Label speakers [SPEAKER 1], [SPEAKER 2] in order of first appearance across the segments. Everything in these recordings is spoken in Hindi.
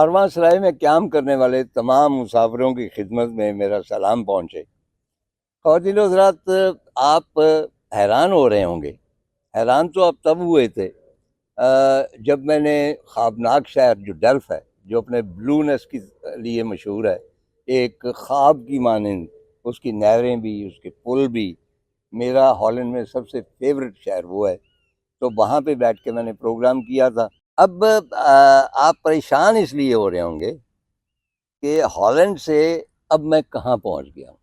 [SPEAKER 1] कारवांसराय में क़याम करने वाले तमाम मुसाफिरों की खिदमत में मेरा सलाम पहुँचे। ख़वातीन व हज़रात, आप हैरान हो रहे होंगे। हैरान तो आप तब हुए थे जब मैंने ख़्वाबनाक शहर जो डल्फ है, जो अपने ब्लूनेस के लिए मशहूर है, एक ख़्वाब की मानिंद, उसकी नहरें भी, उसके पुल भी, मेरा हॉलैंड में सबसे फ़ेवरेट शहर वो है। तो वहाँ पे बैठ के मैंने प्रोग्राम किया था। अब आप परेशान इसलिए हो रहे होंगे कि हॉलैंड से अब मैं कहाँ पहुँच गया हूँ।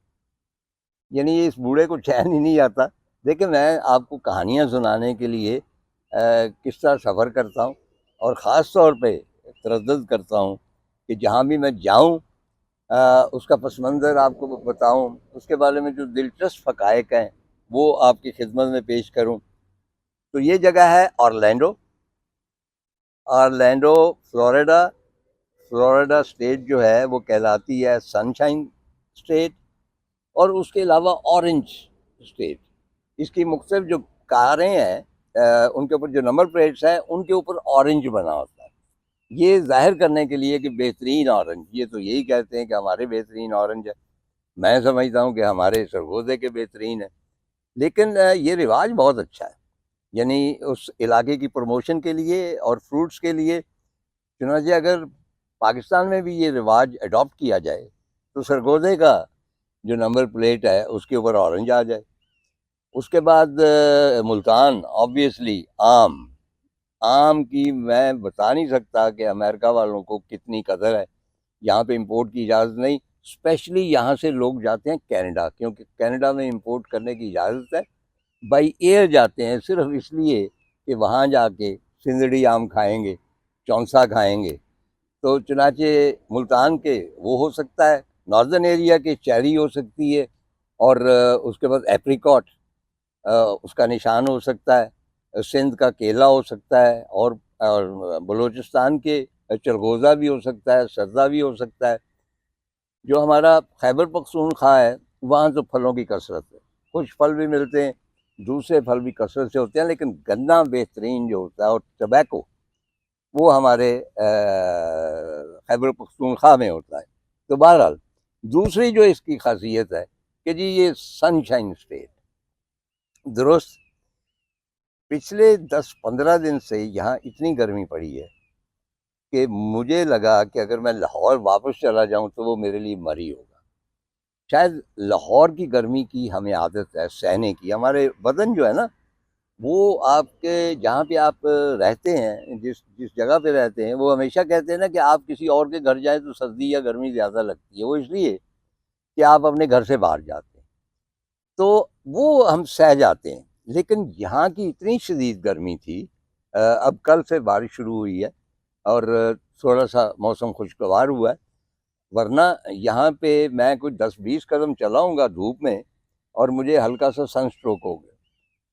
[SPEAKER 1] यानी इस बूढ़े को चैन ही नहीं आता। देखिए, मैं आपको कहानियाँ सुनाने के लिए किस तरह सफ़र करता हूँ और ख़ास तौर पे तरद्दुद करता हूँ कि जहाँ भी मैं जाऊँ उसका पस मंज़र आपको बताऊँ, उसके बारे में जो दिलचस्प हक़ाइक़ हैं वो आपकी खिदमत में पेश करूँ। तो ये जगह है Orlando. Orlando, Florida. Florida state जो है वो कहलाती है सनशाइन स्टेट, और उसके अलावा ऑरेंज स्टेट। इसकी मुख्तलिफ जो कारें हैं उनके ऊपर जो नंबर प्लेट्स हैं उनके ऊपर ऑरेंज बना होता है, ये जाहिर करने के लिए कि बेहतरीन ऑरेंज। ये तो यही कहते हैं कि हमारे बेहतरीन ऑरेंज है। मैं समझता हूँ कि हमारे सरगोजे के बेहतरीन है। लेकिन ये रिवाज बहुत अच्छा है, यानी उस इलाके की प्रमोशन के लिए और फ्रूट्स के लिए। चुनांचे अगर पाकिस्तान में भी ये रिवाज अडॉप्ट किया जाए तो सरगोजे का जो नंबर प्लेट है उसके ऊपर ऑरेंज आ जाए। उसके बाद मुल्तान, ऑब्वियसली आम। आम की मैं बता नहीं सकता कि अमेरिका वालों को कितनी कदर है। यहाँ पे इंपोर्ट की इजाज़त नहीं। स्पेशली यहाँ से लोग जाते हैं कनाडा, क्योंकि कनाडा में इंपोर्ट करने की इजाज़त है। बाई एयर जाते हैं सिर्फ इसलिए कि वहाँ जाके सिंदड़ी आम खाएंगे, चौंसा खाएंगे। तो चुनाचे मुल्तान के वो हो सकता है, नॉर्दर्न एरिया के चेरी हो सकती है, और उसके बाद एप्रिकॉट उसका निशान हो सकता है, सिंध का केला हो सकता है, और बलूचिस्तान के चरगोज़ा भी हो सकता है, सब्ज़ा भी हो सकता है। जो हमारा खैबर पख्तूनख्वा है वहाँ तो फलों की कसरत है। कुछ फल भी मिलते हैं, दूसरे फल भी कसरत से होते हैं, लेकिन गन्ना बेहतरीन जो होता है और टबैको वो हमारे खैबर पख्तूनख्वा में होता है। तो बहरहाल दूसरी जो इसकी खासियत है कि जी ये सनशाइन स्टेट। दुरुस्त। पिछले 10-15 दिन से यहाँ इतनी गर्मी पड़ी है कि मुझे लगा कि अगर मैं लाहौर वापस चला जाऊँ तो वो मेरे लिए मरी होगा। शायद लाहौर की गर्मी की हमें आदत है सहने की। हमारे बदन जो है ना, वो आपके जहाँ पे आप रहते हैं, जिस जिस जगह पे रहते हैं, वो हमेशा कहते हैं ना कि आप किसी और के घर जाएँ तो सर्दी या गर्मी ज़्यादा लगती है। वो इसलिए कि आप अपने घर से बाहर जाते हैं, तो वो हम सह जाते हैं। लेकिन यहाँ की इतनी शदीद गर्मी थी। अब कल से बारिश शुरू हुई है और थोड़ा-सा मौसम खुशगवार हुआ है, वरना यहाँ पे मैं कुछ 10-20 कदम चलाऊँगा धूप में और मुझे हल्का-सा सनस्ट्रोक हो गया।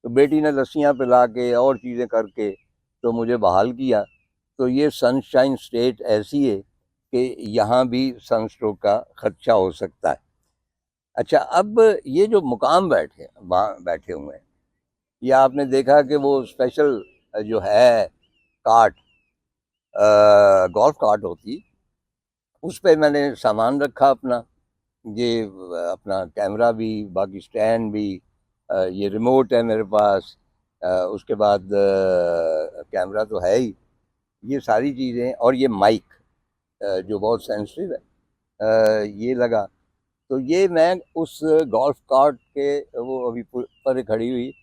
[SPEAKER 1] तो बेटी ने लस्सियाँ पिला के और चीज़ें करके तो मुझे बहाल किया। तो ये सनशाइन स्टेट ऐसी है कि यहाँ भी सनस्ट्रोक का खदशा हो सकता है। अच्छा, अब ये जो मुकाम बैठे हुए हैं, ये आपने देखा कि वो स्पेशल जो है कार्ट, गोल्फ कार्ट होती, उस पे मैंने सामान रखा अपना। ये अपना कैमरा भी, बाकी स्टैंड भी, ये रिमोट है मेरे पास, उसके बाद कैमरा तो है ही, ये सारी चीज़ें, और ये माइक जो बहुत सेंसिटिव है, ये लगा। तो ये मैं उस गोल्फ कार्ट के, वो अभी पर खड़ी हुई,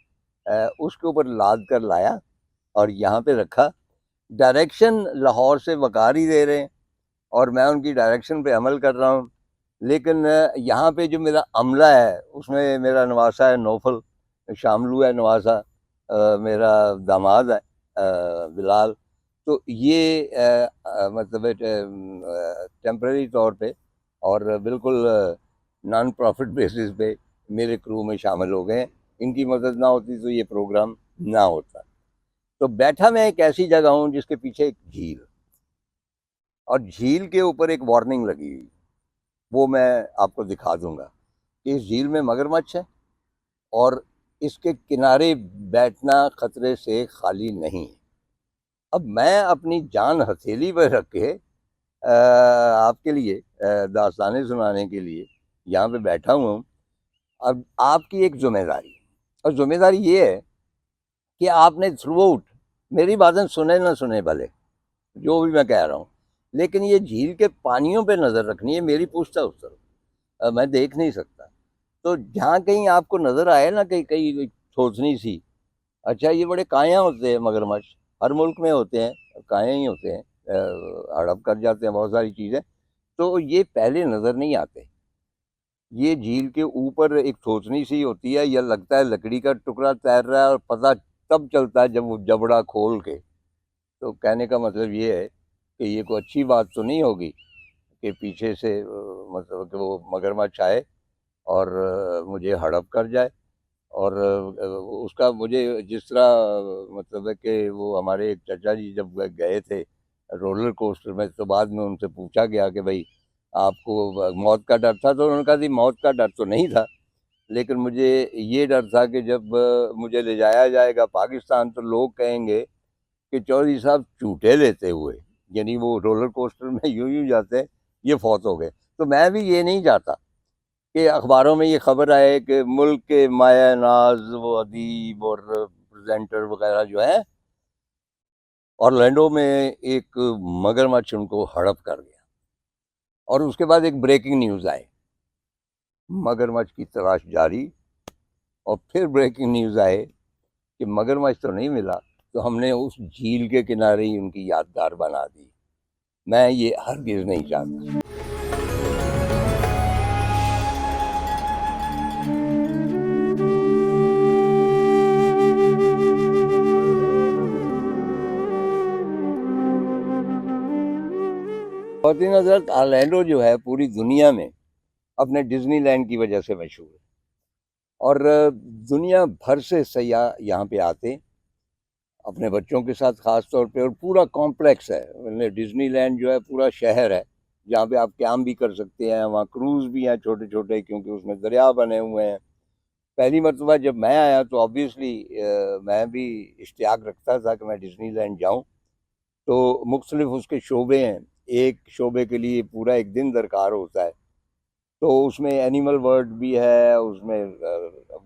[SPEAKER 1] उसके ऊपर लाद कर लाया और यहाँ पे रखा। डायरेक्शन लाहौर से वकार ही दे रहे हैं और मैं उनकी डायरेक्शन पे अमल कर रहा हूँ। लेकिन यहाँ पे जो मेरा अमला है उसमें मेरा नवासा है नौफल, शामलू है नवासा, मेरा दामाद है बिलाल। तो ये मतलब टेम्परेरी तौर पे और बिल्कुल नॉन प्रॉफिट बेसिस पे मेरे क्रू में शामिल हो गए हैं। इनकी मदद ना होती तो ये प्रोग्राम ना होता। तो बैठा मैं एक ऐसी जगह हूँ जिसके पीछे एक झील, और झील के ऊपर एक वार्निंग लगी हुई, वो मैं आपको दिखा दूंगा। इस झील में मगरमच्छ है और इसके किनारे बैठना खतरे से खाली नहीं है। अब मैं अपनी जान हथेली पर रख के आपके लिए दास्तानें सुनाने के लिए यहाँ पे बैठा हुआ हूँ। अब आपकी एक जिम्मेदारी, और जिम्मेदारी ये है कि आपने थ्रू आउट, मेरी बातें सुने ना सुने भले, जो भी मैं कह रहा हूँ, लेकिन ये झील के पानियों पे नज़र रखनी है। मेरी पूछता उस तरफ मैं देख नहीं सकता। तो जहाँ कहीं आपको नज़र आए ना, कहीं कहीं सोचनी सी, अच्छा ये बड़े काया होते हैं मगरमच्छ, हर मुल्क में होते हैं, काया ही होते हैं, हड़प कर जाते हैं बहुत सारी चीज़ें। तो ये पहले नज़र नहीं आते। ये झील के ऊपर एक सोचनी सी होती है, या लगता है लकड़ी का टुकड़ा तैर रहा है, और पता तब चलता है जब वो जबड़ा खोल के। तो कहने का मतलब ये है कि ये कोई अच्छी बात तो नहीं होगी कि पीछे से मतलब कि वो मगरमच्छ आए और मुझे हड़प कर जाए। और उसका मुझे जिस तरह मतलब है कि वो हमारे एक चाचा जी जब गए थे रोलर कोस्टर में, तो बाद में उनसे पूछा गया कि भाई आपको मौत का डर था, तो उन्होंने कहा जी मौत का डर तो नहीं था, लेकिन मुझे ये डर था कि जब मुझे ले जाया जाएगा पाकिस्तान तो लोग कहेंगे कि चौधरी साहब झूठे लेते हुए, यानी वो रोलर कोस्टर में यूं यूं जाते हैं, ये फौत हो गए। तो मैं भी ये नहीं चाहता कि अखबारों में ये खबर आए कि मुल्क के माया नाज वो अदीब और प्रेजेंटर वगैरह जो है, ऑरलैंडो में एक मगरमच्छ उनको हड़प कर गया, और उसके बाद एक ब्रेकिंग न्यूज़ आए, मगरमच्छ की तलाश जारी, और फिर ब्रेकिंग न्यूज़ आए कि मगरमच्छ तो नहीं मिला, तो हमने उस झील के किनारे ही उनकी यादगार बना दी। मैं ये हरगिज़ नहीं चाहता। ख़वातीन हज़रात, ऑरलैंडो जो है पूरी दुनिया में अपने डिज्नीलैंड की वजह से मशहूर है, और दुनिया भर से सयाह यहाँ पे आते अपने बच्चों के साथ ख़ास तौर पे, और पूरा कॉम्प्लेक्स है, मतलब डिज्नीलैंड जो है पूरा शहर है जहाँ पे आप कैम्प भी कर सकते हैं, वहाँ क्रूज़ भी हैं छोटे छोटे, क्योंकि उसमें दरिया बने हुए हैं। पहली मरतबा जब मैं आया तो ऑब्वियसली मैं भी इश्तियाक रखता था कि मैं डिज्नीलैंड जाऊँ। तो मुख्तलिफ उसके शोबे हैं, एक शोबे के लिए पूरा एक दिन दरकार होता है। तो उसमें एनिमल वर्ल्ड भी है, उसमें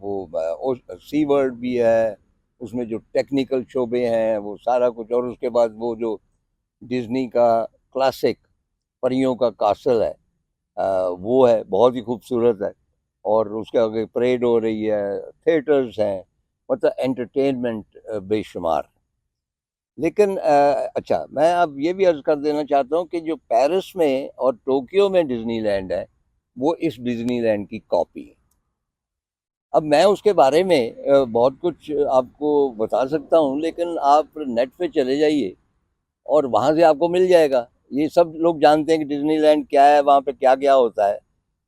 [SPEAKER 1] वो सी वर्ल्ड भी है, उसमें जो टेक्निकल शोबे हैं वो सारा कुछ, और उसके बाद वो जो डिज्नी का क्लासिक परियों का कासल है, वो है, बहुत ही खूबसूरत है। और उसके आगे परेड हो रही है, थिएटर्स हैं, मतलब एंटरटेनमेंट बेशुमार। लेकिन अच्छा, मैं अब ये भी अर्ज़ कर देना चाहता हूँ कि जो पेरिस में और टोक्यो में डिज्नीलैंड है, वो इस डिज्नीलैंड की कॉपी है। अब मैं उसके बारे में बहुत कुछ आपको बता सकता हूँ, लेकिन आप नेट पे चले जाइए और वहाँ से आपको मिल जाएगा। ये सब लोग जानते हैं कि डिज्नीलैंड क्या है, वहाँ पे क्या-क्या होता है।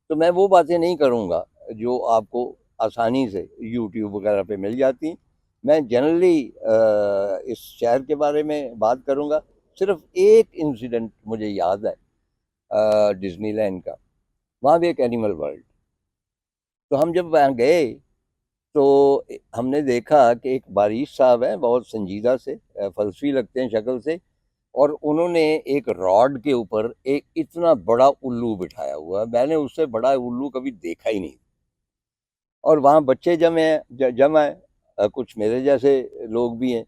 [SPEAKER 1] तो मैं वो बातें नहीं करूँगा जो आपको आसानी से यूट्यूब वगैरह पे मिल जाती। मैं जनरली इस शहर के बारे में बात करूँगा। सिर्फ़ एक इंसिडेंट मुझे याद है डिज्नीलैंड का, वहाँ भी एक एनिमल वर्ल्ड। तो हम जब वहाँ गए तो हमने देखा कि एक बारिश साहब हैं, बहुत संजीदा से, फ़लसफ़ी लगते हैं शक्ल से, और उन्होंने एक रॉड के ऊपर एक इतना बड़ा उल्लू बिठाया हुआ है। मैंने उससे बड़ा उल्लू कभी देखा ही नहीं। और वहाँ बच्चे जमे हैं, जमा है, कुछ मेरे जैसे लोग भी हैं,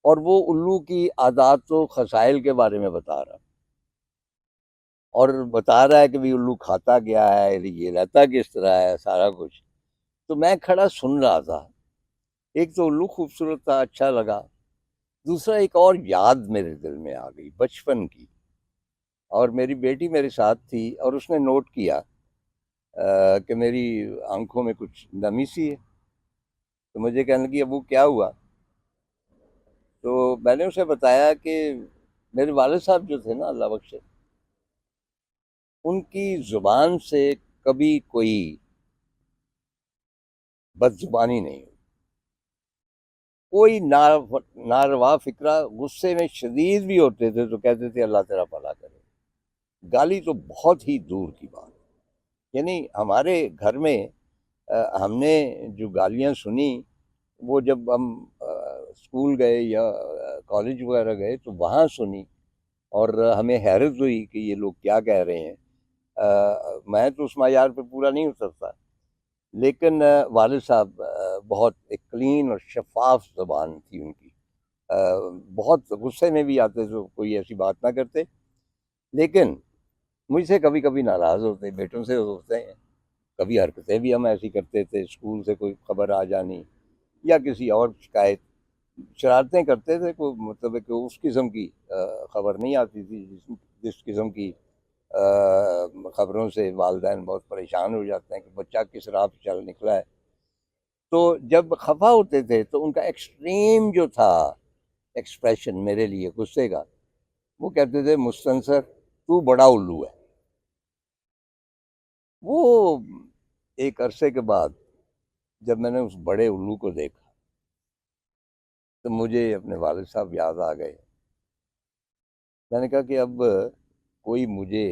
[SPEAKER 1] और वो उल्लू की आदात व ख़साइल के बारे में बता रहा, और बता रहा है कि भाई उल्लू खाता क्या है, ये रहता किस तरह है, सारा कुछ। तो मैं खड़ा सुन रहा था। एक तो उल्लू खूबसूरत था, अच्छा लगा। दूसरा एक और याद मेरे दिल में आ गई बचपन की, और मेरी बेटी मेरे साथ थी, और उसने नोट किया कि मेरी आंखों में कुछ नमी सी है। तो मुझे कहने लगी अबू क्या हुआ? तो मैंने उसे बताया कि मेरे वालिद साहब जो थे ना, अल्लाह बख्शे, उनकी ज़ुबान से कभी कोई बदज़ुबानी नहीं हुई, कोई नारवा फ़िक्रा, गुस्से में शदीद भी होते थे तो कहते थे अल्लाह तेरा भला करे। गाली तो बहुत ही दूर की बात। यानी हमारे घर में हमने जो गालियाँ सुनी, वो जब हम स्कूल गए या कॉलेज वगैरह गए तो वहाँ सुनी, और हमें हैरत हुई कि ये लोग क्या कह रहे हैं। मैं तो उस मायार पे पूरा नहीं उतरता, लेकिन वालिद साहब बहुत एक क्लीन और शफाफ ज़बान थी उनकी। अ, बहुत गुस्से में भी आते तो कोई ऐसी बात ना करते, लेकिन मुझसे कभी कभी नाराज़ होते, बेटों से होते हैं। कभी हरकतें भी हम ऐसी करते थे, स्कूल से कोई खबर आ जानी या किसी और शिकायत, शरारतें करते थे। कोई मतलब है कि उस किस्म की खबर नहीं आती थी जिस जिस किस्म की खबरों से वालिदैन बहुत परेशान हो जाते हैं कि बच्चा किस राह पे चल निकला है। तो जब खफा होते थे तो उनका एक्सट्रीम जो था एक्सप्रेशन मेरे लिए गुस्से का, वो कहते थे, मुस्तनसर तू बड़ा उल्लू है। वो एक अरसे के बाद जब मैंने उस बड़े उल्लू को देखा तो मुझे अपने वालिद साहब याद आ गए। मैंने कहा कि अब कोई मुझे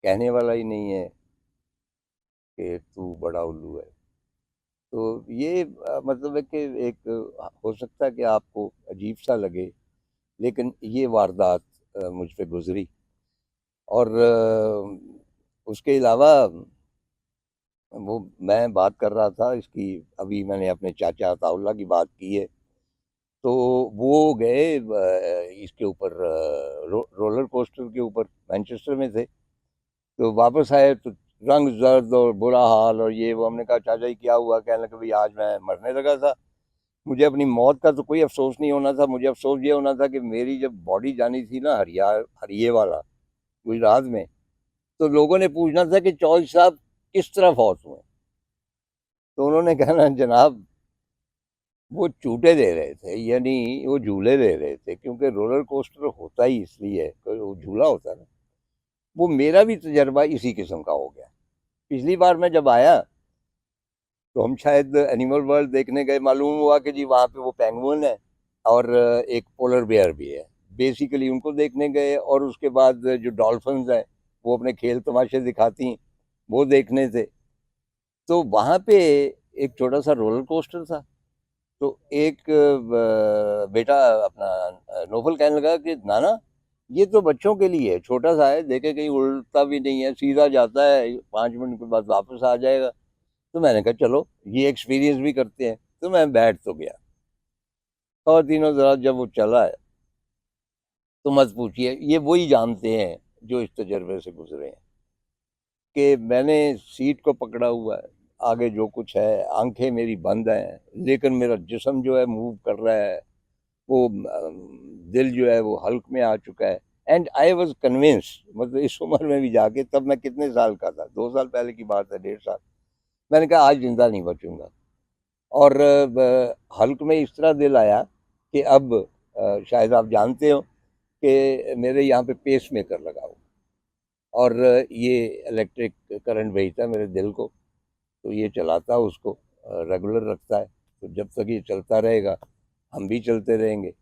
[SPEAKER 1] कहने वाला ही नहीं है कि तू बड़ा उल्लू है। तो ये मतलब है कि एक हो सकता है कि आपको अजीब सा लगे, लेकिन ये वारदात मुझ पे गुजरी। और उसके अलावा वो मैं बात कर रहा था इसकी, अभी मैंने अपने चाचा अताउल्ला की बात की है। तो वो गए इसके ऊपर रोलर कोस्टर के ऊपर, मैनचेस्टर में थे। तो वापस आए तो रंग जर्द और बुरा हाल और ये वो। हमने कहा चाचा जी क्या हुआ? कहने लगे भाई आज मैं मरने लगा था। मुझे अपनी मौत का तो कोई अफसोस नहीं होना था, मुझे अफसोस ये होना था कि मेरी जब बॉडी जानी थी ना हरिये वाला गुजरात में, तो लोगों ने पूछना था कि चौधरी साहब किस तरह फौत हुए। तो उन्होंने कहना जनाब वो चूटे दे रहे थे, यानी वो झूले दे रहे थे, क्योंकि रोलर कोस्टर होता ही इसलिए है कि वो झूला होता है ना। वो मेरा भी तजर्बा इसी किस्म का हो गया। पिछली बार मैं जब आया तो हम शायद एनिमल वर्ल्ड देखने गए, मालूम हुआ कि जी वहाँ पे वो पेंगुइन है और एक पोलर बेयर भी है। बेसिकली उनको देखने गए, और उसके बाद जो डॉल्फिन्स हैं वो अपने खेल तमाशे दिखाती, वो देखने थे। तो वहाँ पे एक छोटा सा रोलर कोस्टर था। तो एक बेटा अपना नोफल कहने लगा कि नाना ये तो बच्चों के लिए है, छोटा सा है, देखे कहीं उल्टा भी नहीं है, सीधा जाता है, 5 मिनट के बाद वापस आ जाएगा। तो मैंने कहा चलो ये एक्सपीरियंस भी करते हैं। तो मैं बैठ तो गया, और तीनों जरा जब वो चला है तो मत पूछिए, ये वही जानते हैं जो इस तजर्बे से गुजरे हैं कि मैंने सीट को पकड़ा हुआ है, आगे जो कुछ है, आंखें मेरी बंद हैं, लेकिन मेरा जिस्म जो है मूव कर रहा है। वो दिल जो है वो हल्क में आ चुका है। एंड आई वॉज कन्विंस, मतलब इस उम्र में भी जाके, तब मैं कितने साल का था, 2 साल पहले की बात है, 1.5 साल। मैंने कहा आज जिंदा नहीं बचूंगा। और हल्क में इस तरह दिल आया कि अब शायद आप जानते हो कि मेरे यहाँ पे पेस मेकर लगा हुआ, और ये इलेक्ट्रिक करंट भेजता है मेरे दिल को। तो ये चलाता है उसको, रेगुलर रखता है। तो जब तक ये चलता रहेगा हम भी चलते रहेंगे।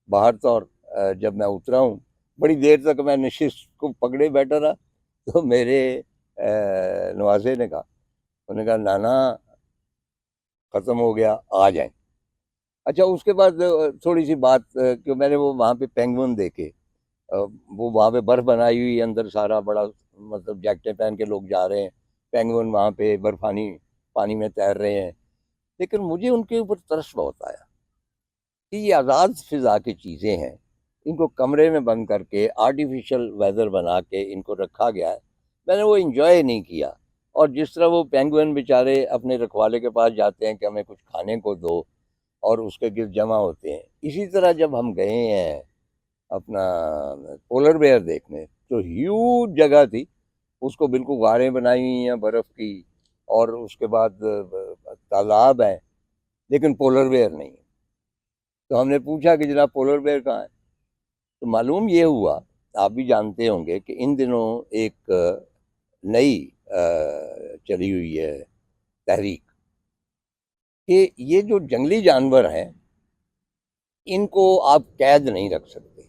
[SPEAKER 1] बाहर तो, और जब मैं उतरा हूँ, बड़ी देर तक मैं नशिश को पकड़े बैठा रहा। तो मेरे नवाजे ने कहा, उन्होंने कहा नाना ख़त्म हो गया, आ जाए। अच्छा उसके बाद थोड़ी सी बात कि मैंने वो वहाँ पे पेंगुइन देखे। वो वहाँ पे बर्फ़ बनाई हुई है अंदर, सारा बड़ा, मतलब जैकेटें पहन के लोग जा रहे हैं, पेंगुइन वहाँ पे बर्फानी पानी में तैर रहे हैं। लेकिन मुझे उनके ऊपर तरस बहुत आया कि ये आज़ाद फिज़ा की चीज़ें हैं, इनको कमरे में बंद करके आर्टिफिशियल वेदर बना के इनको रखा गया है। मैंने वो इंजॉय नहीं किया। और जिस तरह वो पेंगुइन बेचारे अपने रखवाले के पास जाते हैं कि हमें कुछ खाने को दो, और उसके गिर्द जमा होते हैं, इसी तरह जब हम गए हैं अपना पोलर बेयर देखने, तो ह्यूज जगह थी, उसको बिल्कुल गाड़ें बनाई हुई हैं बर्फ़ की, और उसके बाद तालाब है, लेकिन पोलर बेयर नहीं। तो हमने पूछा कि जनाब पोलर बेयर कहाँ है? तो मालूम ये हुआ, आप भी जानते होंगे कि इन दिनों एक नई चली हुई है तहरीक कि ये जो जंगली जानवर हैं इनको आप कैद नहीं रख सकते।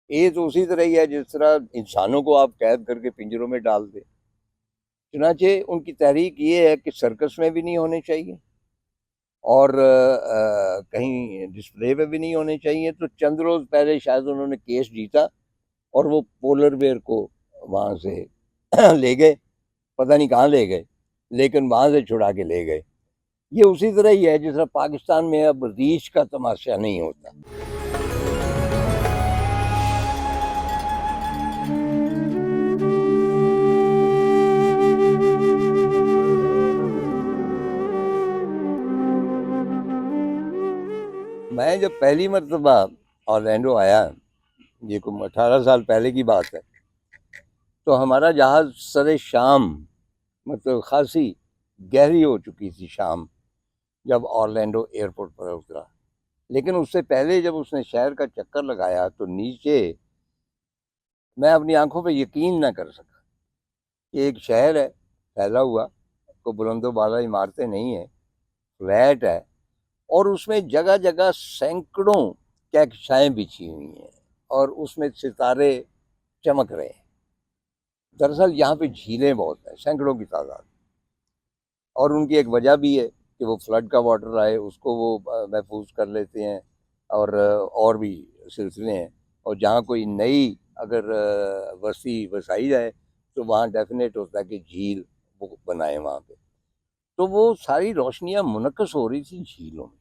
[SPEAKER 1] ये तो उसी तरह ही है जिस तरह इंसानों को आप कैद करके पिंजरों में डाल दें। चुनाचे उनकी तहरीक ये है कि सर्कस में भी नहीं होने चाहिए, और कहीं डिस्प्ले पे भी नहीं होने चाहिए। तो चंद रोज़ पहले शायद उन्होंने केस जीता और वो पोलर बेयर को वहाँ से ले गए, पता नहीं कहाँ ले गए, लेकिन वहाँ से छुड़ा के ले गए। ये उसी तरह ही है जिस तरह पाकिस्तान में अब रीछ का तमाशा नहीं होता। मैं जब पहली मरतबा ऑरलैंडो आया, ये कुछ 18 साल पहले की बात है, तो हमारा जहाज़ सरे शाम, मतलब खासी गहरी हो चुकी थी शाम, जब ऑरलैंडो एयरपोर्ट पर उतरा। लेकिन उससे पहले जब उसने शहर का चक्कर लगाया तो नीचे मैं अपनी आंखों पे यकीन ना कर सका कि एक शहर है फैला हुआ, को बुलंदो बाला इमारतें नहीं है, फ्लैट है, और उसमें जगह जगह सैकड़ों कहकशाएं बिछी हुई हैं और उसमें सितारे चमक रहे हैं। दरअसल यहाँ पे झीलें बहुत हैं, सैकड़ों की तादाद, और उनकी एक वजह भी है कि वो फ्लड का वाटर आए उसको वो महफूज कर लेते हैं, और भी सिलसिले हैं। और जहाँ कोई नई अगर बस्ती बसाई जाए तो वहाँ डेफिनेट होता है कि झील वो बनाए वहाँ पे। तो वो सारी रोशनियाँ मुनक्कस हो रही थी झीलों में,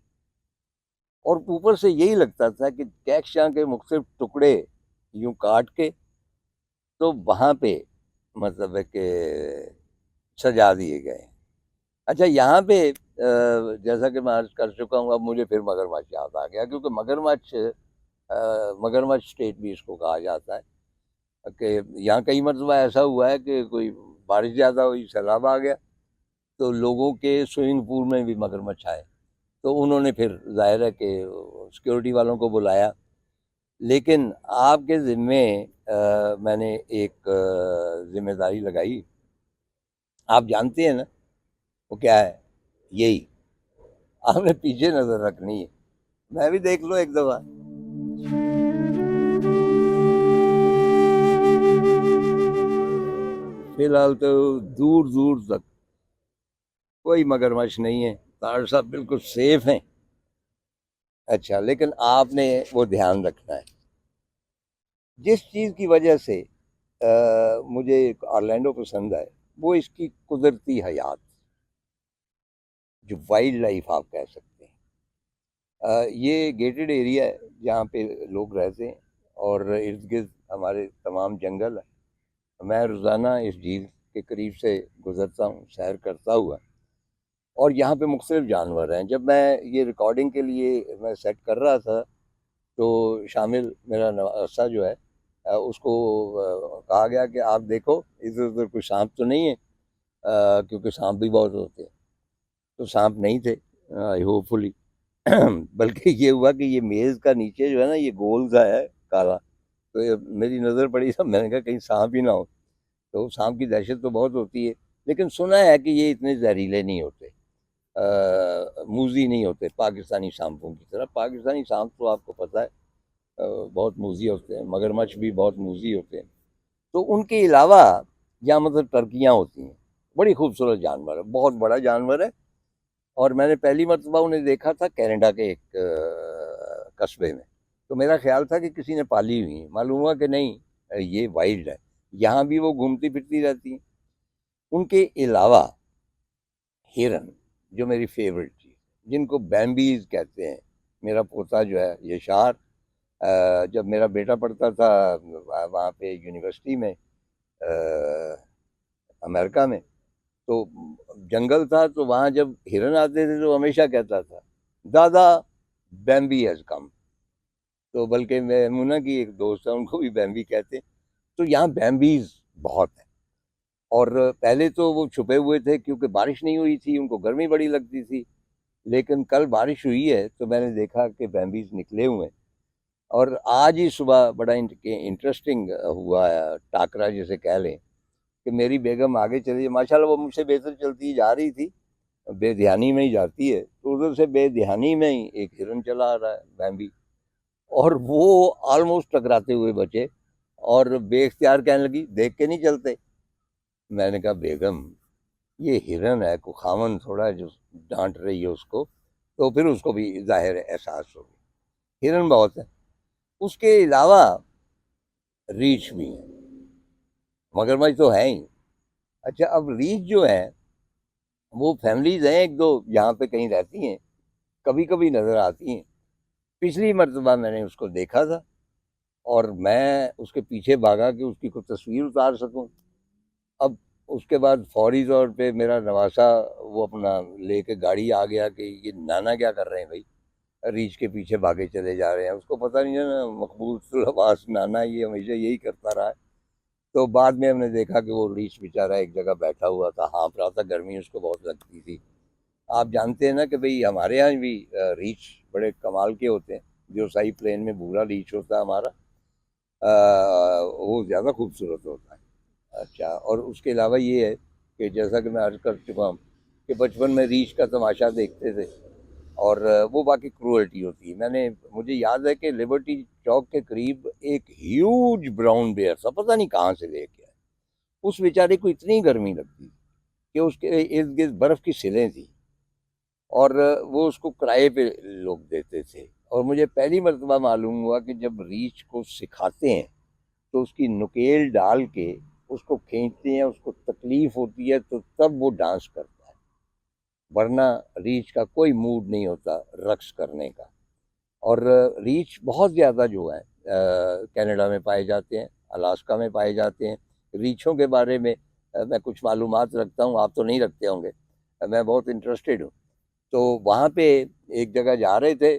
[SPEAKER 1] और ऊपर से यही लगता था कि कैक्शा के मुख्तलिफ टुकड़े यूं काट के तो वहाँ पे मतलब है कि सजा दिए गए। अच्छा, यहाँ पे जैसा कि मैं अर्ज कर चुका हूँ, अब मुझे फिर मगरमच्छ याद आ गया, क्योंकि मगरमच्छ स्टेट भी इसको कहा जाता है। कि यहाँ कई मरतबा ऐसा हुआ है कि कोई बारिश ज़्यादा हुई, सैलाब आ गया, तो लोगों के स्विमिंग पूल में भी मगरमच्छ आए। तो उन्होंने फिर ज़ाहिर है कि सिक्योरिटी वालों को बुलाया। लेकिन आपके ज़िम्मे मैंने एक ज़िम्मेदारी लगाई, आप जानते हैं ना वो क्या है? यही, आपने पीछे नज़र रखनी है। मैं भी देख लो एक दफ़ा। फिलहाल तो दूर दूर तक कोई मगरमच्छ नहीं है, तार साहब बिल्कुल सेफ हैं। अच्छा, लेकिन आपने वो ध्यान रखना है, जिस चीज़ की वजह से मुझे ऑरलैंडो पसंद है वो इसकी कुदरती हयात, जो वाइल्ड लाइफ आप कह सकते हैं। ये गेटेड एरिया है जहाँ पे लोग रहते हैं, और इर्द गिर्द हमारे तमाम जंगल है। मैं रोज़ाना इस झील के करीब से गुज़रता हूँ सैर करता हुआ, और यहाँ पे मुख्तलिफ जानवर हैं। जब मैं ये रिकॉर्डिंग के लिए मैं सेट कर रहा था, तो शामिल मेरा नवासा जो है, उसको कहा गया कि आप देखो इधर उधर कोई सांप तो नहीं है, क्योंकि सांप भी बहुत होते हैं। तो सांप नहीं थे, होपफुली। बल्कि ये हुआ कि ये मेज़ का नीचे जो है ना, ये गोल सा है काला, तो ये मेरी नज़र पड़ी, तो मैंने कहा कहीं सांप ही ना हो। तो सांप की दहशत तो बहुत होती है, लेकिन सुना है कि ये इतने जहरीले नहीं होते, मूजी नहीं होते पाकिस्तानी सांपों की तरह। पाकिस्तानी सांप तो आपको पता है बहुत मूजी होते हैं, मगरमच्छ भी बहुत मूजी होते हैं। तो उनके अलावा यहाँ मतलब टर्कियाँ होती हैं, बड़ी खूबसूरत जानवर है, बहुत बड़ा जानवर है। और मैंने पहली मरतबा उन्हें देखा था कनाडा के एक कस्बे में। तो मेरा ख्याल था कि किसी ने पाली हुई है, मालूम हुआ कि नहीं, ये वाइल्ड है। यहाँ भी वो घूमती फिरती रहती हैं। उनके अलावा हिरन, जो मेरी फेवरेट चीज़, जिनको बैम्बीज कहते हैं। मेरा पोता जो है यशार, जब मेरा बेटा पढ़ता था वहाँ पे यूनिवर्सिटी में, अमेरिका में, तो जंगल था, तो वहाँ जब हिरन आते थे तो हमेशा कहता था, दादा बैम्बी हैज़ कम। तो बल्कि मैमूना की एक दोस्त है, उनको भी बैम्बी कहते हैं। तो यहाँ बैम्बीज बहुत है। और पहले तो वो छुपे हुए थे क्योंकि बारिश नहीं हुई थी, उनको गर्मी बड़ी लगती थी। लेकिन कल बारिश हुई है तो मैंने देखा कि बैम्बीज निकले हुए हैं। और आज ही सुबह बड़ा इंटरेस्टिंग हुआ है, टाकरा जिसे कह लें, कि मेरी बेगम आगे चली, माशाल्लाह वो मुझसे बेहतर चलती जा रही थी, बेध्यानी में ही जाती है, तो उधर से बेध्यानी में ही एक हिरन चला आ रहा है बैम्बी, और वो ऑलमोस्ट टकराते हुए बचे, और बेख्तियार कहने लगी, देख के नहीं चलते। मैंने कहा बेगम, ये हिरन है, को खामन थोड़ा है जो डांट रही है उसको, तो फिर उसको भी जाहिर है एहसास होगी। हिरन बहुत है। उसके अलावा रीछ भी है, मगरमच्छ तो है ही। अच्छा, अब रीछ जो है वो फैमिलीज हैं एक दो यहाँ पे कहीं रहती हैं, कभी कभी नजर आती हैं। पिछली मर्तबा मैंने उसको देखा था और मैं उसके पीछे भागा कि उसकी कोई तस्वीर उतार सकूं। अब उसके बाद फौरी तौर पे मेरा नवासा वो अपना लेके गाड़ी आ गया कि ये नाना क्या कर रहे हैं भाई, रीछ के पीछे भागे चले जा रहे हैं। उसको पता नहीं है ना, मकबूल अब्बास नाना ये हमेशा यही करता रहा है। तो बाद में हमने देखा कि वो रीछ बेचारा एक जगह बैठा हुआ था, हाँफ रहा था, गर्मी उसको बहुत लगती थी। आप जानते हैं ना कि भाई हमारे यहाँ भी रीछ बड़े कमाल के होते हैं। जो शाही प्लेन में भूरा रीछ होता है हमारा, वो ज़्यादा खूबसूरत होता है। अच्छा, और उसके अलावा ये है कि जैसा कि मैं अर्ज कर चुका हूँ कि बचपन में रीछ का तमाशा देखते थे और वो बाकी क्रूअल्टी होती है। मुझे याद है कि लिबर्टी चौक के करीब एक ह्यूज ब्राउन बेयर था, पता नहीं कहाँ से लेके आए। उस बेचारे को इतनी गर्मी लगती कि उसके इर्द गिर्द बर्फ की सिलें थी और वो उसको किराए पे लोग देते थे। और मुझे पहली मर्तबा मालूम हुआ कि जब रीछ को सिखाते हैं तो उसकी नुकेल डाल के उसको खींचते हैं, उसको तकलीफ होती है तो तब वो डांस करता है, वरना रीछ का कोई मूड नहीं होता रक्स करने का। और रीछ बहुत ज़्यादा जो है कनाडा में पाए जाते हैं, अलास्का में पाए जाते हैं। रीछों के बारे में मैं कुछ मालूमात रखता हूँ, आप तो नहीं रखते होंगे। मैं बहुत इंटरेस्टेड हूँ। तो वहाँ पे एक जगह जा रहे थे,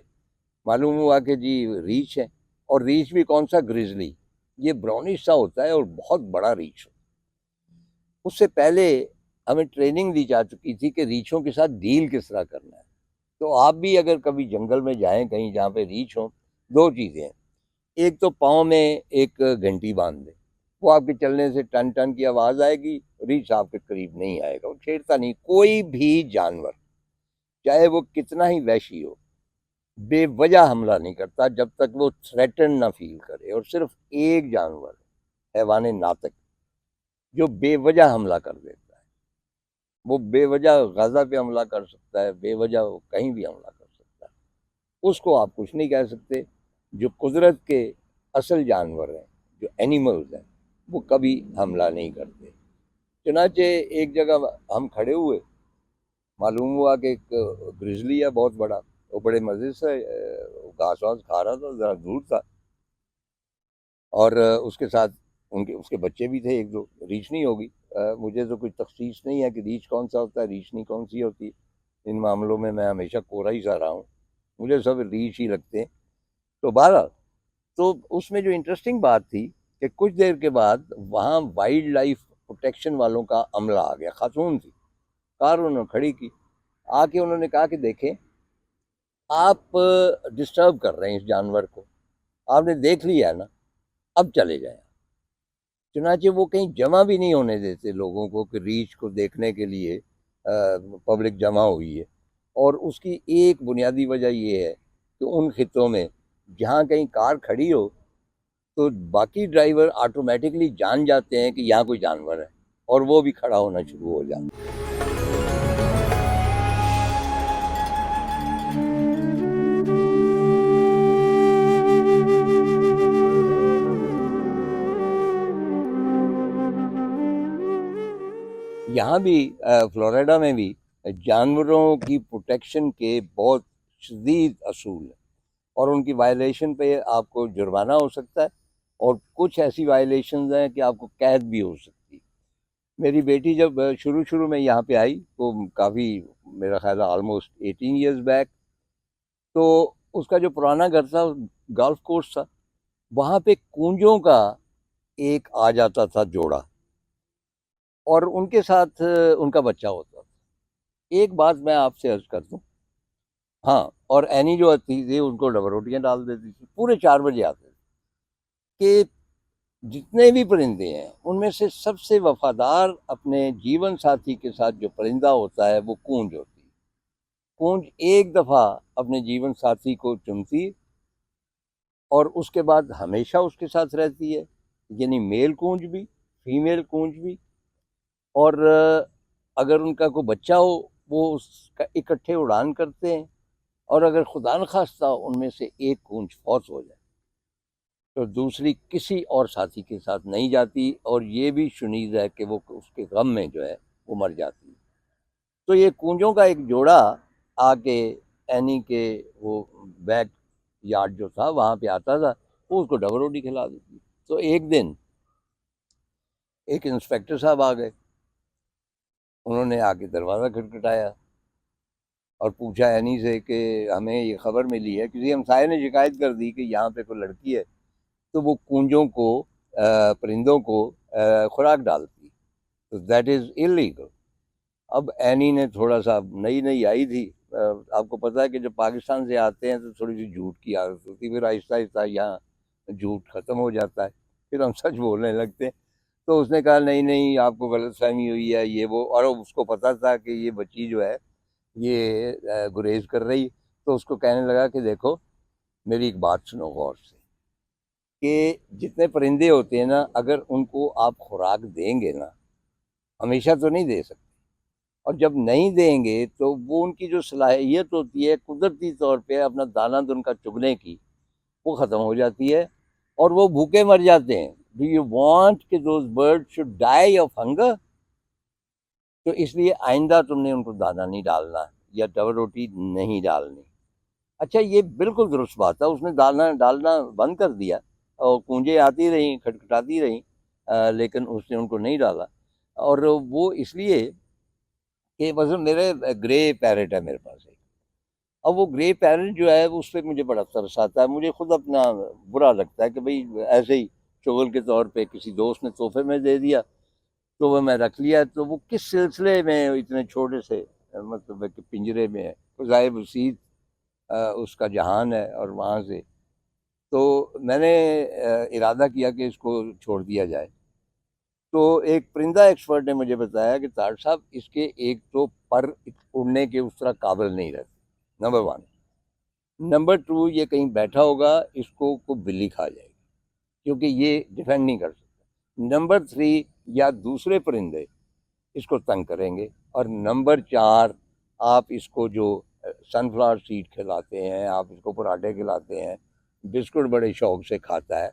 [SPEAKER 1] मालूम हुआ कि जी रीछ है। और रीछ भी कौन सा, ग्रिजली, ये ब्राउनिश सा होता है और बहुत बड़ा रीछ हो। उससे पहले हमें ट्रेनिंग दी जा चुकी थी कि रीछों के साथ डील किस तरह करना है। तो आप भी अगर कभी जंगल में जाएं कहीं जहाँ पे रीछ हो, दो चीज़ें हैं। एक तो पाँव में एक घंटी बांध दें, वो आपके चलने से टन टन की आवाज़ आएगी, रीछ आपके करीब नहीं आएगा, वो छेड़ता नहीं। कोई भी जानवर चाहे वो कितना ही वहशी हो, बेवजह हमला नहीं करता जब तक वो थ्रेटन ना फील करे। और सिर्फ एक जानवर, हैवान नातक, जो बेवजह हमला कर देता है। वो बेवजह गाजा पे हमला कर सकता है, बेवजह वो कहीं भी हमला कर सकता है, उसको आप कुछ नहीं कह सकते। जो कुदरत के असल जानवर हैं, जो एनिमल्स हैं, वो कभी हमला नहीं करते। चुनाचे एक जगह हम खड़े हुए, मालूम हुआ कि एक ग्रिजली है बहुत बड़ा, वो बड़े मज़े से घास वास खा रहा था, ज़रा दूर था। और उसके साथ उनके उसके बच्चे भी थे एक दो। रीछ नहीं होगी, मुझे तो कुछ तफ्सीस नहीं है कि रीछ कौन सा होता है, रीछ नहीं कौन सी होती। इन मामलों में मैं हमेशा कोरा ही सा रहा हूँ, मुझे सब रीछ ही लगते हैं। तो बहरहाल, तो उसमें जो इंटरेस्टिंग बात थी कि कुछ देर के बाद वहाँ वाइल्ड लाइफ प्रोटेक्शन वालों का अमला आ गया। खातून थी, कार उन्होंने खड़ी की, आके उन्होंने कहा कि देखें, आप डिस्टर्ब कर रहे हैं इस जानवर को, आपने देख लिया है ना, अब चले जाएं। चुनाचे वो कहीं जमा भी नहीं होने देते लोगों को कि रीछ को देखने के लिए पब्लिक जमा हुई है। और उसकी एक बुनियादी वजह ये है कि उन खित्तों में जहाँ कहीं कार खड़ी हो तो बाकी ड्राइवर ऑटोमेटिकली जान जाते हैं कि यहाँ कोई जानवर है और वो भी खड़ा होना शुरू हो जाता है। यहाँ भी फ्लोरिडा में भी जानवरों की प्रोटेक्शन के बहुत शदीद असूल हैं और उनकी वायलेशन पे आपको जुर्माना हो सकता है और कुछ ऐसी वायलेशन हैं कि आपको कैद भी हो सकती है। मेरी बेटी जब शुरू शुरू में यहाँ पे आई तो काफ़ी, मेरा ख्याल है ऑलमोस्ट 18 ईयर्स बैक, तो उसका जो पुराना घर था गोल्फ कोर्स था, वहाँ पे कूंजों का एक आ जाता था जोड़ा और उनके साथ उनका बच्चा होता था। एक बात मैं आपसे अर्ज कर दूं, हाँ, और एनी जो आती थी उनको डबल रोटियां डाल देती थी, पूरे 4 बजे आते थे। कि जितने भी परिंदे हैं उनमें से सबसे वफादार अपने जीवन साथी के साथ जो परिंदा होता है वो कूंज होती है। कूंज एक दफ़ा अपने जीवन साथी को चुनती है और उसके बाद हमेशा उसके साथ रहती है, यानी मेल कूंज भी, फीमेल कूंज भी। और अगर उनका कोई बच्चा हो वो उसका इकट्ठे उड़ान करते हैं और अगर खुदा न खास्ता उनमें से एक कूंज फौत हो जाए तो दूसरी किसी और साथी के साथ नहीं जाती, और ये भी शुनीद है कि वो उसके गम में जो है वो मर जाती है। तो ये कूंजों का एक जोड़ा आके एनी के वो बैक यार्ड जो था वहाँ पे आता था, वो उसको डबल रोटी खिला देती। तो एक दिन एक इंस्पेक्टर साहब आ गए, उन्होंने आके दरवाज़ा खटखटाया और पूछा एनी से कि हमें ये खबर मिली है, किसी हमसाये ने शिकायत कर दी कि यहाँ पे कोई लड़की है तो वो कूंजों को परिंदों को खुराक डालती, तो दैट इज़ इलीगल। अब एनी ने थोड़ा सा, नई नई आई थी, आपको पता है कि जब पाकिस्तान से आते हैं तो थोड़ी सी झूठ की आदत होती है, फिर आहिस्ता आहिस्ता यहाँ झूठ ख़त्म हो जाता है, फिर हम सच बोलने लगते हैं। तो उसने कहा नहीं नहीं, आपको गलतफहमी हुई है ये वो, और उसको पता था कि ये बच्ची जो है ये गुरेज कर रही। तो उसको कहने लगा कि देखो मेरी एक बात सुनो गौर से, कि जितने परिंदे होते हैं ना, अगर उनको आप खुराक देंगे ना, हमेशा तो नहीं दे सकते, और जब नहीं देंगे तो वो उनकी जो सलाहियत होती है कुदरती तौर पे अपना दाना दुनका चुगने की, वो ख़त्म हो जाती है और वो भूखे मर जाते हैं। डू यू वांट कि those bird should die of hunger? तो इसलिए आइंदा तुमने उनको दाना नहीं डालना या डबल रोटी नहीं डालनी। अच्छा, ये बिल्कुल दुरुस्त बात है, उसने दाना डालना बंद कर दिया और कूंजें आती रहीं, खटखटाती रहीं, लेकिन उसने उनको नहीं डाला। और वो इसलिए कि मतलब मेरे ग्रे पैरेट है मेरे पास एक, अब वो ग्रे पैरेट जो है उस पर मुझे बड़ा तरस आता है, मुझे खुद अपना बुरा लगता है कि भाई ऐसे ही शुगल के तौर पे किसी दोस्त ने तोहफे में दे दिया, तो वो मैं रख लिया, तो वो किस सिलसिले में इतने छोटे से मतलब कि पिंजरे में है, तो ज़ाहिर वसीत उसका जहान है, और वहाँ से तो मैंने इरादा किया कि इसको छोड़ दिया जाए। तो एक परिंदा एक्सपर्ट ने मुझे बताया कि तार साहब इसके एक तो पर उड़ने के उस तरह काबिल नहीं रहते, नंबर वन। नंबर टू, ये कहीं बैठा होगा, इसको कोई बिल्ली खा जाएगी क्योंकि ये डिफेंड नहीं कर सकता। नंबर थ्री, या दूसरे परिंदे इसको तंग करेंगे। और नंबर चार, आप इसको जो सनफ्लावर सीड खिलाते हैं, आप इसको पराठे खिलाते हैं, बिस्कुट बड़े शौक से खाता है,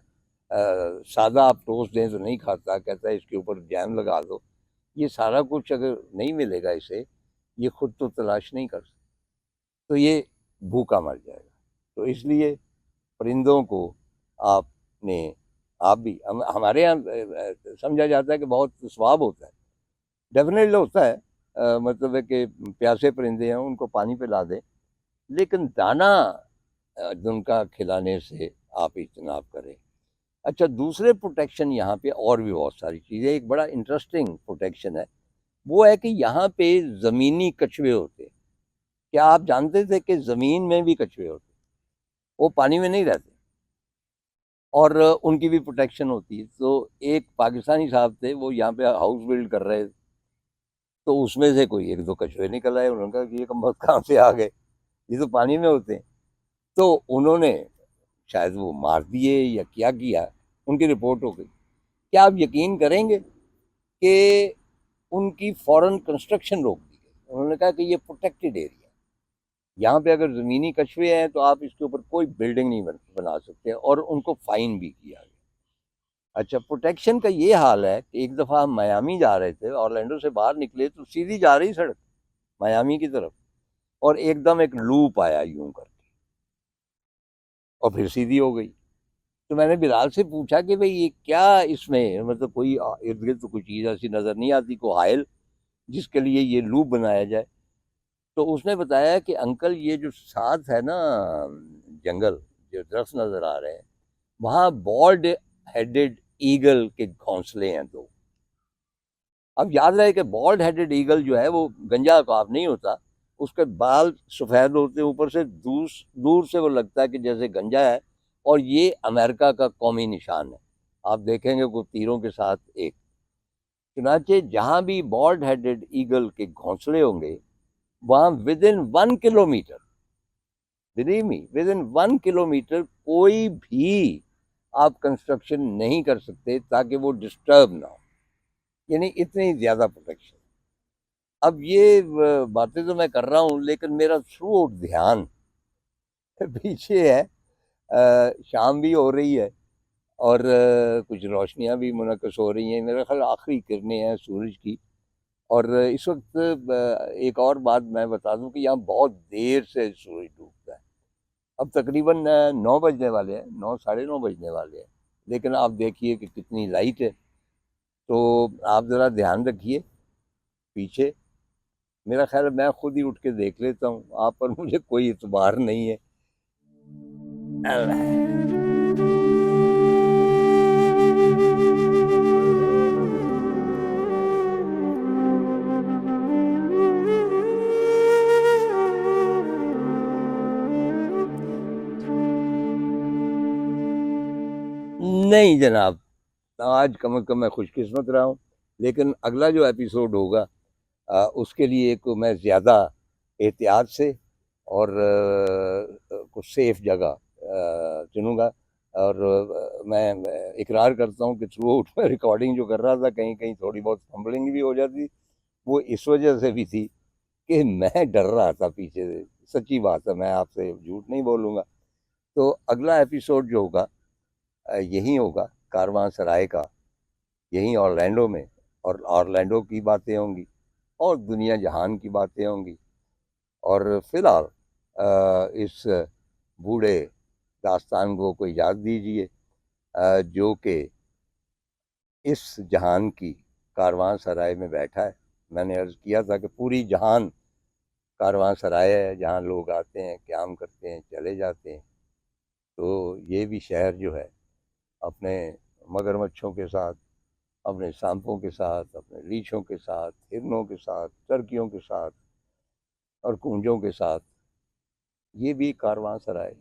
[SPEAKER 1] सादा आप टोस्ट दें तो नहीं खाता, कहता है इसके ऊपर जैम लगा दो। ये सारा कुछ अगर नहीं मिलेगा इसे, ये खुद तो तलाश नहीं कर सकता, तो ये भूखा मर जाएगा। तो इसलिए परिंदों को आपने, आप भी हमारे यहाँ समझा जाता है कि बहुत स्वाब होता है, डेफिनेटली होता है, मतलब है कि प्यासे परिंदे हैं उनको पानी पिला दें, लेकिन दाना उनका खिलाने से आप इज्तनाब करें। अच्छा, दूसरे प्रोटेक्शन यहाँ पे और भी बहुत सारी चीज़ें, एक बड़ा इंटरेस्टिंग प्रोटेक्शन है, वो है कि यहाँ पे ज़मीनी कछुए होते हैं। क्या आप जानते थे कि ज़मीन में भी कछुए होते हैं? वो पानी में नहीं रहते और उनकी भी प्रोटेक्शन होती है। तो एक पाकिस्तानी साहब थे, वो यहाँ पे हाउस बिल्ड कर रहे थे, तो उसमें से कोई एक दो कछुए निकल आए, उन्होंने कहा कि ये कम कहाँ से आ गए, ये तो पानी में होते हैं। तो उन्होंने शायद वो मार दिए या क्या किया, उनकी रिपोर्ट हो गई। क्या आप यकीन करेंगे कि उनकी फौरन कंस्ट्रक्शन रोक दी गई। उन्होंने कहा कि ये प्रोटेक्टेड एरिया, यहाँ पे अगर ज़मीनी कछुए हैं तो आप इसके ऊपर कोई बिल्डिंग नहीं बना सकते, और उनको फाइन भी किया गया। अच्छा, प्रोटेक्शन का ये हाल है कि एक दफ़ा हम मियामी जा रहे थे, ऑरलैंडो से बाहर निकले तो सीधी जा रही सड़क मियामी की तरफ, और एकदम एक लूप आया यूं करके और फिर सीधी हो गई। तो मैंने बिलाल से पूछा कि भाई ये क्या, इसमें मतलब कोई इर्द गिर्द तो कोई चीज़ ऐसी नज़र नहीं आती, कोई हायल जिसके लिए ये लूप बनाया जाए। तो उसने बताया कि अंकल ये जो साथ है ना जंगल, जो दरख्त नज़र आ रहे हैं, वहाँ बॉल्ड हेडेड ईगल के घोंसले हैं दो। अब याद रहे कि बॉल्ड हेडेड ईगल जो है वो गंजा अकाब नहीं होता, उसके बाल सफ़ेद होते हैं ऊपर से, दूर दूर से वो लगता है कि जैसे गंजा है, और ये अमेरिका का कौमी निशान है। आप देखेंगे कोई तीरों के साथ एक, चुनाचे जहाँ भी बॉल्ड हेडेड ईगल के घोंसले होंगे, वहाँ with in 1 kilometre, believe me, with in 1 kilometre कोई भी आप कंस्ट्रक्शन नहीं कर सकते ताकि वो डिस्टर्ब ना हो, यानी इतनी ज़्यादा प्रोटेक्शन। अब ये बातें तो मैं कर रहा हूँ, लेकिन मेरा थ्रू आउट ध्यान पीछे है, शाम भी हो रही है और कुछ रोशनियां भी मुनक्कस हो रही हैं, मेरा ख्याल आखिरी किरणें हैं सूरज की। और इस वक्त एक और बात मैं बता दूं कि यहाँ बहुत देर से सूरज डूबता है। अब तकरीबन 9 बजने वाले हैं, 9 साढ़े 9 बजने वाले हैं, लेकिन आप देखिए कि कितनी लाइट है। तो आप ज़रा ध्यान रखिए पीछे। मेरा ख्याल है मैं खुद ही उठ के देख लेता हूँ, आप पर मुझे कोई इतबार नहीं है। अल्लाह। नहीं जनाब, आज कम से कम मैं खुशकिस्मत रहा हूँ। लेकिन अगला जो एपिसोड होगा उसके लिए को मैं ज़्यादा एहतियात से और कुछ सेफ जगह चुनूँगा। और मैं इकरार करता हूँ कि थ्रू आउट मैं रिकॉर्डिंग जो कर रहा था, कहीं कहीं थोड़ी बहुत फंबलिंग भी हो जाती। वो इस वजह से भी थी कि मैं डर रहा था पीछे से। सच्ची बात है, मैं आपसे झूठ नहीं बोलूँगा। तो अगला एपिसोड जो होगा यही होगा कारवां सराय का, यहीं ऑरलैंडो में। और ऑरलैंडो की बातें होंगी और दुनिया जहान की बातें होंगी। और फिलहाल इस बूढ़े दास्तान को कोई याद दीजिए, जो कि इस जहान की कारवां सराय में बैठा है। मैंने अर्ज़ किया था कि पूरी जहान कारवां सराय है, जहाँ लोग आते हैं, क़याम करते हैं, चले जाते हैं। तो ये भी शहर जो है अपने मगरमच्छों के साथ, अपने सांपों के साथ, अपने रीछों के साथ, हिरनों के साथ, टर्कियों के साथ और कूंजों के साथ, ये भी कारवां सराय